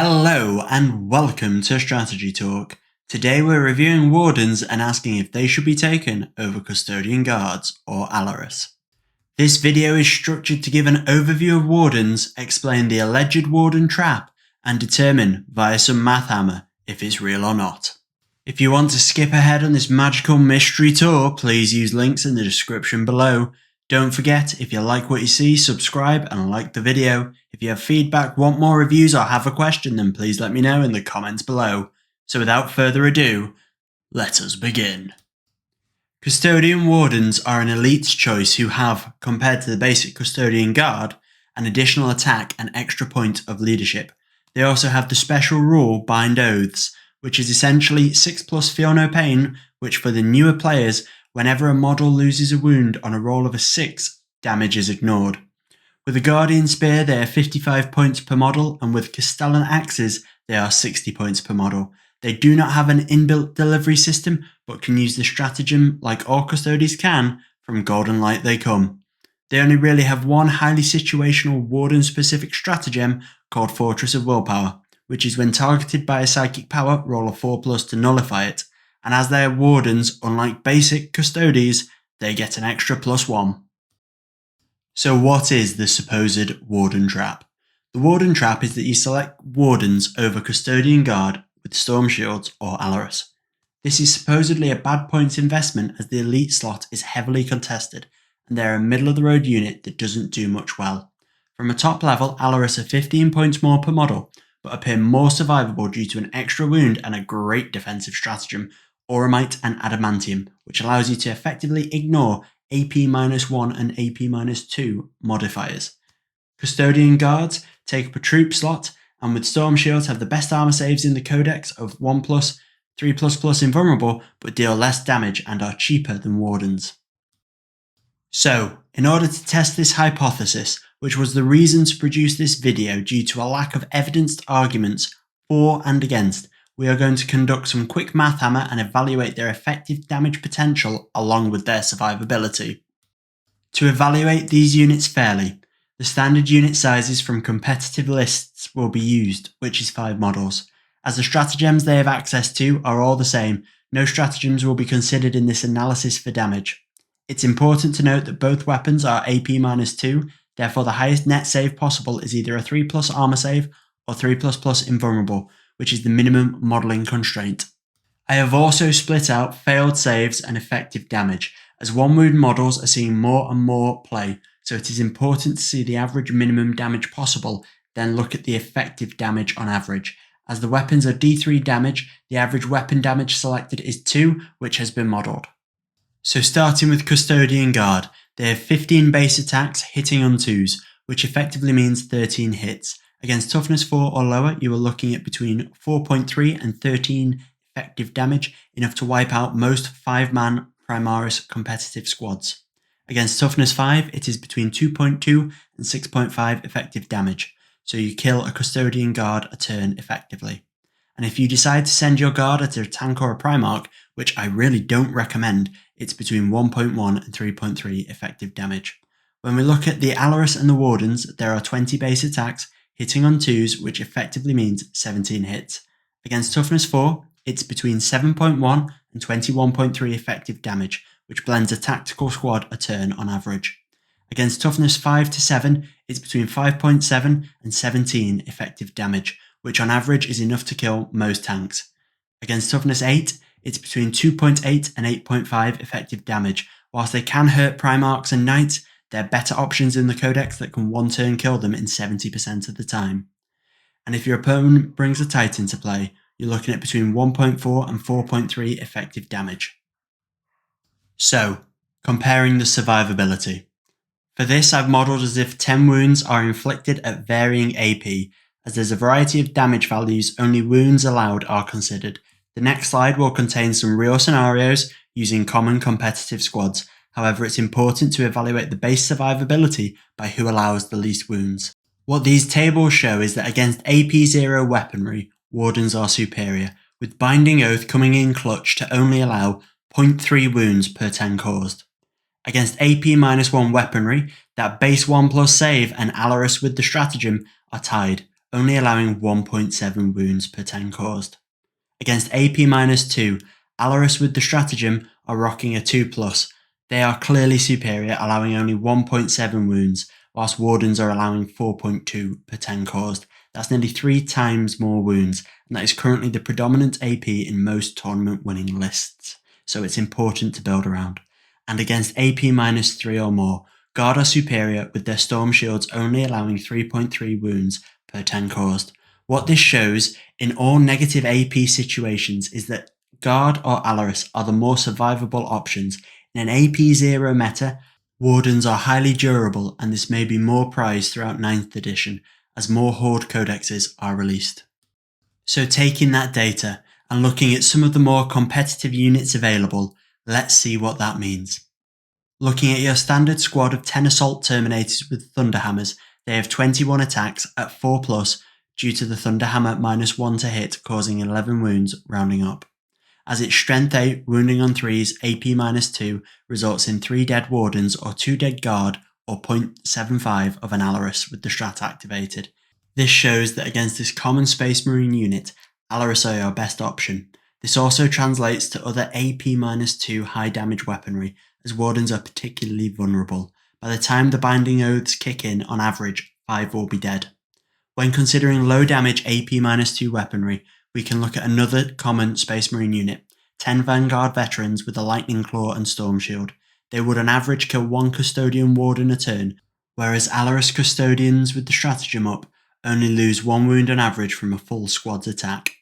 Hello and welcome to Strategy Talk. Today we're reviewing Wardens and asking if they should be taken over Custodian Guards or Allarus. This video is structured to give an overview of Wardens, explain the alleged Warden Trap, and determine via some mathammer if it's real or not. If you want to skip ahead on this magical mystery tour, please use links in the description below. Don't forget, if you like what you see, subscribe and like the video. If you have feedback, want more reviews or have a question, then please let me know in the comments below. So without further ado, let us begin. Custodian Wardens are an elite's choice who have, compared to the basic Custodian Guard, an additional attack and extra point of leadership. They also have the special rule Bind Oaths, which is essentially 6+ Feel No Pain, which for the newer players, whenever a model loses a wound on a roll of a 6, damage is ignored. With a Guardian Spear they are 55 points per model, and with Castellan Axes they are 60 points per model. They do not have an inbuilt delivery system, but can use the stratagem like all Custodes can, from Golden Light they come. They only really have one highly situational Warden specific stratagem called Fortress of Willpower, which is when targeted by a psychic power, roll a 4+ to nullify it. And as they are Wardens, unlike basic Custodes, they get an extra +1. So what is the supposed Warden Trap? The Warden Trap is that you select Wardens over Custodian Guard with Storm Shields or Allarus. This is supposedly a bad points investment as the elite slot is heavily contested and they're a middle of the road unit that doesn't do much well. From a top level, Allarus are 15 points more per model, but appear more survivable due to an extra wound and a great defensive stratagem, Auramite and Adamantium, which allows you to effectively ignore AP-1 and AP-2 modifiers. Custodian Guards take up a troop slot, and with Storm Shields have the best armor saves in the codex of 1+, 3++ invulnerable, but deal less damage and are cheaper than Wardens. So, in order to test this hypothesis, which was the reason to produce this video due to a lack of evidenced arguments for and against, we are going to conduct some quick mathammer and evaluate their effective damage potential along with their survivability. To evaluate these units fairly, the standard unit sizes from competitive lists will be used, which is 5 models. As the stratagems they have access to are all the same, no stratagems will be considered in this analysis for damage. It's important to note that both weapons are AP-2, therefore the highest net save possible is either a 3+ armor save or 3++ invulnerable, which is the minimum modelling constraint. I have also split out failed saves and effective damage, as 1 wound models are seeing more and more play, so it is important to see the average minimum damage possible, then look at the effective damage on average. As the weapons are D3 damage, the average weapon damage selected is 2, which has been modelled. So starting with Custodian Guard, they have 15 base attacks hitting on 2s, which effectively means 13 hits. Against toughness 4 or lower, you are looking at between 4.3 and 13 effective damage, enough to wipe out most 5-man Primaris competitive squads. Against toughness 5, it is between 2.2 and 6.5 effective damage, so you kill a Custodian Guard a turn effectively. And if you decide to send your guard at a tank or a Primarch, which I really don't recommend, it's between 1.1 and 3.3 effective damage. When we look at the Allarus and the Wardens, there are 20 base attacks, hitting on 2s, which effectively means 17 hits. Against toughness 4, it's between 7.1 and 21.3 effective damage, which blends a tactical squad a turn on average. Against toughness 5 to 7, it's between 5.7 and 17 effective damage, which on average is enough to kill most tanks. Against toughness 8, it's between 2.8 and 8.5 effective damage. Whilst they can hurt Primarchs and Knights, they're better options in the codex that can 1-turn kill them in 70% of the time. And if your opponent brings a Titan to play, you're looking at between 1.4 and 4.3 effective damage. So, comparing the survivability. For this I've modelled as if 10 wounds are inflicted at varying AP, as there's a variety of damage values, only wounds allowed are considered. The next slide will contain some real scenarios using common competitive squads. However, it's important to evaluate the base survivability by who allows the least wounds. What these tables show is that against AP0 weaponry, Wardens are superior, with Binding Oath coming in clutch to only allow 0.3 wounds per 10 caused. Against AP-1 weaponry, that base 1+ save and Allarus with the stratagem are tied, only allowing 1.7 wounds per 10 caused. Against AP-2, Allarus with the stratagem are rocking a 2+. They are clearly superior, allowing only 1.7 wounds, whilst Wardens are allowing 4.2 per 10 caused. That's nearly 3 times more wounds, and that is currently the predominant AP in most tournament winning lists, so it's important to build around. And against AP-3 or more, Guard are superior, with their Storm Shields only allowing 3.3 wounds per 10 caused. What this shows in all negative AP situations is that Guard or Allarus are the more survivable options. In an AP0 meta, Wardens are highly durable, and this may be more prized throughout 9th edition as more Horde codexes are released. So taking that data and looking at some of the more competitive units available, let's see what that means. Looking at your standard squad of 10 Assault Terminators with Thunderhammers, they have 21 attacks at 4+, due to the Thunderhammer -1 to hit causing 11 wounds rounding up. As its Strength 8 wounding on 3s AP-2 results in 3 dead Wardens or 2 dead Guard or 0.75 of an Allarus with the strat activated. This shows that against this common Space Marine unit, Allarus are your best option. This also translates to other AP-2 high damage weaponry, as Wardens are particularly vulnerable. By the time the Binding Oaths kick in, on average, 5 will be dead. When considering low damage AP-2 weaponry, we can look at another common Space Marine unit, 10 Vanguard Veterans with a Lightning Claw and Storm Shield. They would on average kill 1 Custodian Warden a turn, whereas Allarus Custodians with the stratagem up only lose 1 wound on average from a full squad's attack.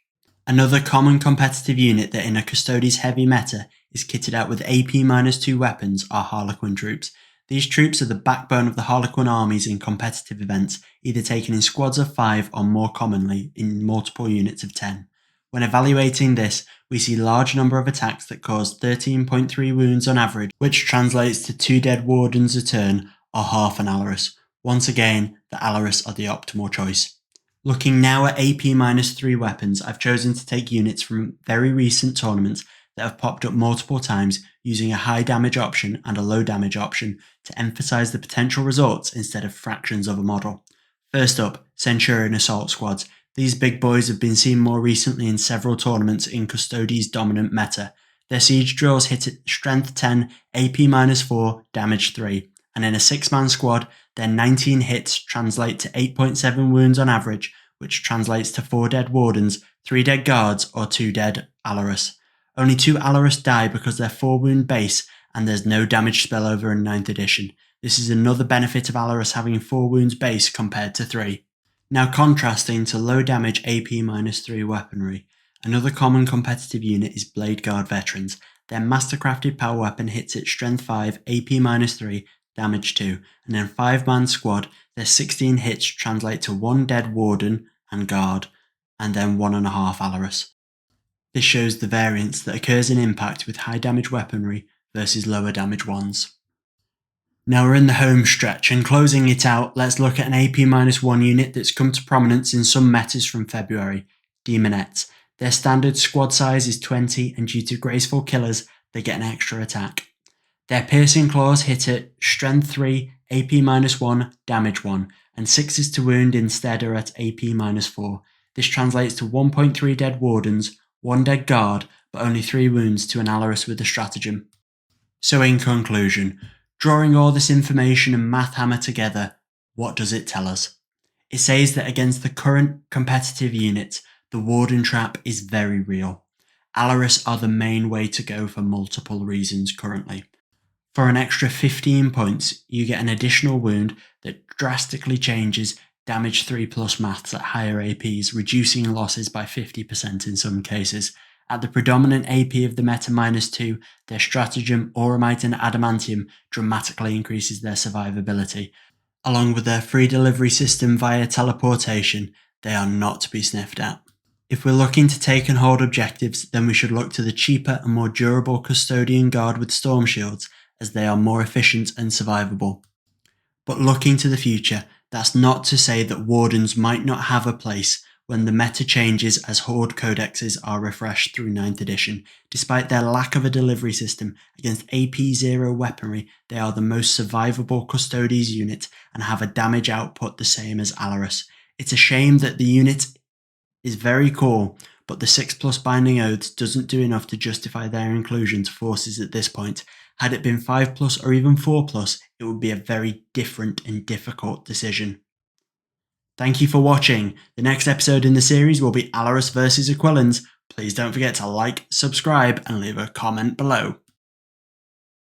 Another common competitive unit that in a Custodes heavy meta is kitted out with AP-2 weapons are Harlequin troops. These troops are the backbone of the Harlequin armies in competitive events, either taken in squads of 5 or more commonly in multiple units of 10. When evaluating this, we see large number of attacks that cause 13.3 wounds on average, which translates to 2 dead Wardens a turn or half an Allarus. Once again, the Allarus are the optimal choice. Looking now at AP-3 weapons, I've chosen to take units from very recent tournaments that have popped up multiple times, using a high damage option and a low damage option to emphasize the potential results instead of fractions of a model. First up, Centurion Assault Squads. These big boys have been seen more recently in several tournaments in Custodes' dominant meta. Their siege drills hit at strength 10, AP-4, damage 3, and in a 6-man squad, their 19 hits translate to 8.7 wounds on average, which translates to 4 dead Wardens, 3 dead Guards, or 2 dead Allarus. Only 2 Allarus die because they're 4 wound base, and there's no damage spillover in 9th edition. This is another benefit of Allarus having 4 wounds base compared to 3. Now contrasting to low damage AP-3 weaponry, another common competitive unit is Blade Guard Veterans. Their mastercrafted power weapon hits at strength 5, AP-3, damage 2, and in a 5-man squad, their 16 hits translate to 1 dead Warden and Guard, and then 1.5 Allarus. This shows the variance that occurs in impact with high damage weaponry versus lower damage ones. Now we're in the home stretch, and closing it out, let's look at an AP-1 unit that's come to prominence in some metas from February, Demonettes. Their standard squad size is 20, and due to graceful killers, they get an extra attack. Their piercing claws hit at strength 3, AP-1, damage 1, and 6s to wound instead are at AP-4. This translates to 1.3 dead Wardens, 1 dead Guard, but only 3 wounds to an Allarus with a stratagem. So in conclusion, drawing all this information and mathammer together, what does it tell us? It says that against the current competitive units, the Warden Trap is very real. Allarus are the main way to go for multiple reasons currently. For an extra 15 points, you get an additional wound that drastically changes damage 3+ maths at higher APs, reducing losses by 50% in some cases. At the predominant AP of the meta -2, their stratagem, Auramite and Adamantium dramatically increases their survivability. Along with their free delivery system via teleportation, they are not to be sniffed at. If we're looking to take and hold objectives, then we should look to the cheaper and more durable Custodian Guard with Storm Shields, as they are more efficient and survivable. But looking to the future, that's not to say that Wardens might not have a place when the meta changes as Horde codexes are refreshed through 9th edition. Despite their lack of a delivery system, against AP0 weaponry, they are the most survivable Custodes unit and have a damage output the same as Allarus. It's a shame that the unit is very cool, but the 6+ binding oaths doesn't do enough to justify their inclusion to forces at this point. Had it been 5+ or even 4+, it would be a very different and difficult decision. Thank you for watching. The next episode in the series will be Allarus vs Aquilans. Please don't forget to like, subscribe, and leave a comment below.